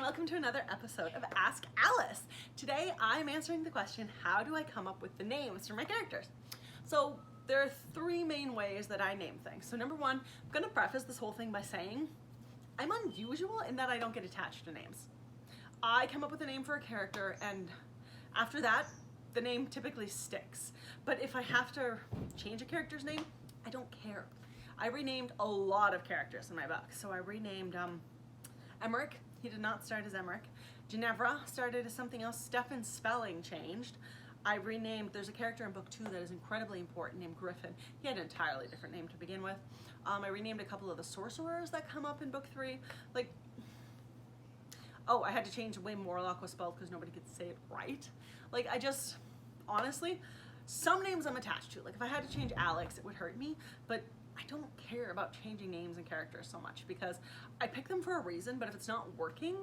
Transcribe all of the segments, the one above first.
welcome to another episode of Ask Alice. Today I'm answering the question, how do I come up with the names for my characters? So there are three main ways that I name things. So number one, I'm going to preface this whole thing by saying I'm unusual in that I don't get attached to names. I come up with a name for a character and after that, the name typically sticks. But if I have to change a character's name, I don't care. I renamed a lot of characters in my book. So I renamed Emmerich. He did not start as Emmerich. Ginevra started as something else. Stefan's spelling changed. I renamed, there's a character in book 2 that is incredibly important named Griffin. He had an entirely different name to begin with. I renamed a couple of the sorcerers that come up in book 3. I had to change the way Morlock was spelled because nobody could say it right. Honestly, some names I'm attached to. Like if I had to change Alex, it would hurt me, but I don't care about changing names and characters so much because I pick them for a reason, but if it's not working,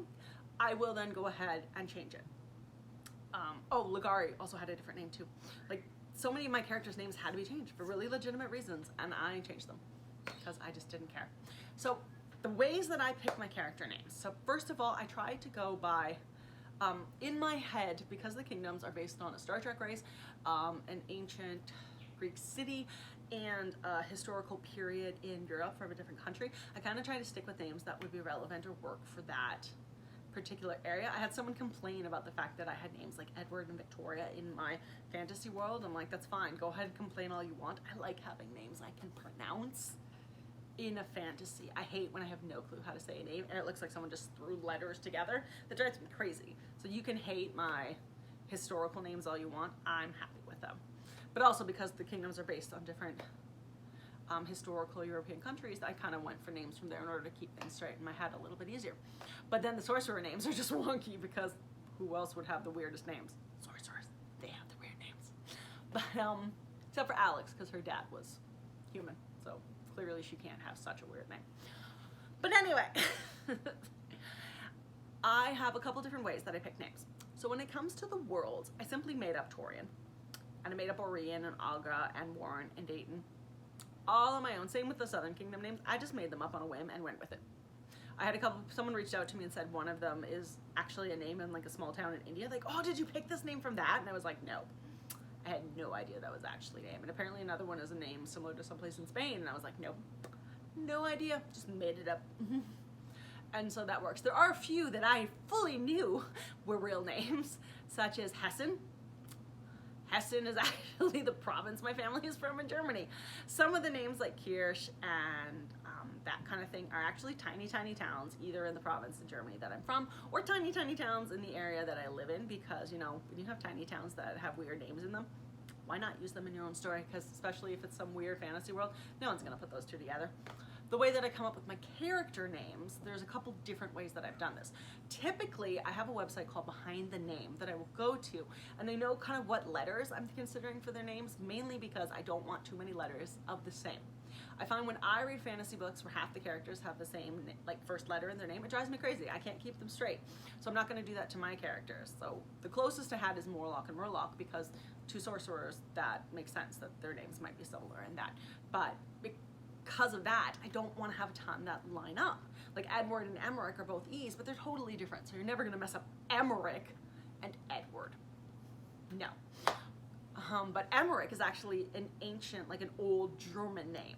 I will then go ahead and change it. Ligari also had a different name too. Like so many of my characters' names had to be changed for really legitimate reasons and I changed them because I just didn't care. So the ways that I pick my character names. So first of all, I try to go by, in my head, because the kingdoms are based on a Star Trek race, an ancient Greek city, and a historical period in Europe from a different country, I kind of try to stick with names that would be relevant or work for that particular area. I had someone complain about the fact that I had names like Edward and Victoria in my fantasy world. I'm like, that's fine, go ahead and complain all you want. I like having names I can pronounce in a fantasy. I hate when I have no clue how to say a name and it looks like someone just threw letters together. That drives me crazy. So you can hate my historical names all you want. I'm happy with them. But also because the kingdoms are based on different historical European countries, I kind of went for names from there in order to keep things straight in my head a little bit easier. But then the sorcerer names are just wonky because who else would have the weirdest names? Sorcerers, they have the weird names. But except for Alex, because her dad was human, so clearly she can't have such a weird name. But anyway, I have a couple different ways that I pick names. So when it comes to the worlds, I simply made up Torian. And I made up Orion and Agra and Warren and Dayton. All on my own. Same with the Southern Kingdom names. I just made them up on a whim and went with it. I had someone reached out to me and said one of them is actually a name in like a small town in India. Like, oh, did you pick this name from that? And I was like, no. I had no idea that was actually a name. And apparently another one is a name similar to someplace in Spain. And I was like, nope. No idea. Just made it up. And so that works. There are a few that I fully knew were real names, such as Hessen. Hessen is actually the province my family is from in Germany. Some of the names like Kirsch and that kind of thing are actually tiny, tiny towns, either in the province in Germany that I'm from, or tiny, tiny towns in the area that I live in, because, you know, when you have tiny towns that have weird names in them, why not use them in your own story? Because especially if it's some weird fantasy world, no one's gonna put those two together. The way that I come up with my character names, there's a couple different ways that I've done this. Typically, I have a website called Behind the Name that I will go to, and I know kind of what letters I'm considering for their names, mainly because I don't want too many letters of the same. I find when I read fantasy books where half the characters have the same first letter in their name, it drives me crazy. I can't keep them straight. So I'm not gonna do that to my characters. So the closest I had is Morlock and Murloc, because two sorcerers, that makes sense that their names might be similar in that. But because of that, I don't want to have a ton that line up. Like Edward and Emmerich are both E's, but they're totally different. So you're never going to mess up Emmerich and Edward. No. But Emmerich is actually an ancient, like an old German name.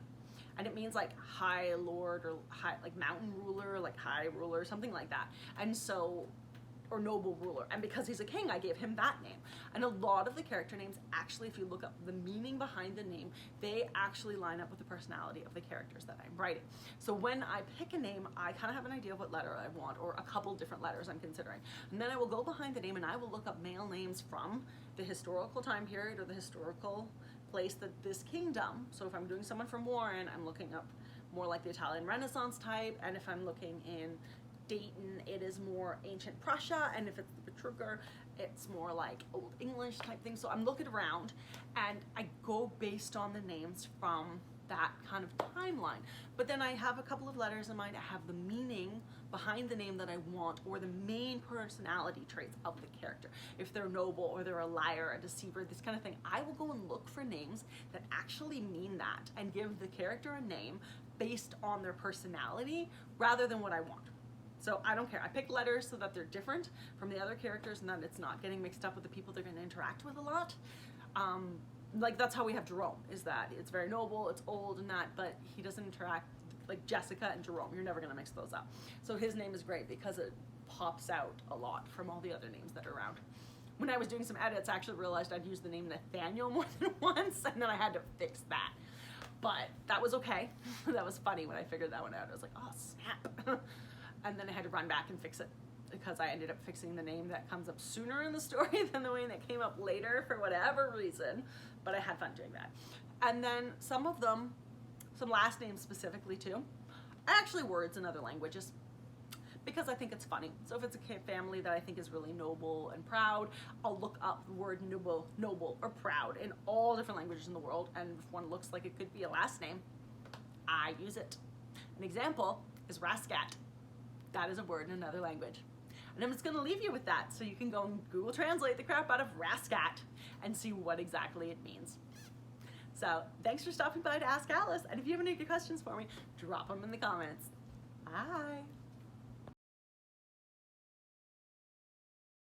And it means like high lord or high, like mountain ruler, like high ruler, something like that. And so, or noble ruler. And because he's a king, I gave him that name. And a lot of the character names, actually, if you look up the meaning behind the name, they actually line up with the personality of the characters that I'm writing. So when I pick a name, I kind of have an idea of what letter I want, or a couple different letters I'm considering. And then I will go behind the name and I will look up male names from the historical time period or the historical place that this kingdom, so if I'm doing someone from Warren, I'm looking up more like the Italian Renaissance type, and if I'm looking in Dayton, it is more ancient Prussia, and if it's the Betrüger, it's more like Old English type thing. So I'm looking around and I go based on the names from that kind of timeline. But then I have a couple of letters in mind. I have the meaning behind the name that I want, or the main personality traits of the character. If they're noble, or they're a liar, a deceiver, this kind of thing. I will go and look for names that actually mean that and give the character a name based on their personality rather than what I want. So I don't care. I pick letters so that they're different from the other characters and that it's not getting mixed up with the people they're going to interact with a lot. Like that's how we have Jerome, is that it's very noble, it's old and that, but he doesn't interact like Jessica and Jerome. You're never going to mix those up. So his name is great because it pops out a lot from all the other names that are around. When I was doing some edits, I actually realized I'd used the name Nathaniel more than once, and then I had to fix that. But that was okay. That was funny when I figured that one out. I was like, oh, snap. And then I had to run back and fix it because I ended up fixing the name that comes up sooner in the story than the way that came up later for whatever reason. But I had fun doing that. And then some of them, some last names specifically too, actually words in other languages, because I think it's funny. So if it's a family that I think is really noble and proud, I'll look up the word noble or proud in all different languages in the world, and if one looks like it could be a last name, I use it. An example is Rascat. That is a word in another language. And I'm just gonna leave you with that so you can go and Google Translate the crap out of Rascat and see what exactly it means. So thanks for stopping by to Ask Alice, and if you have any questions for me, drop them in the comments. Bye.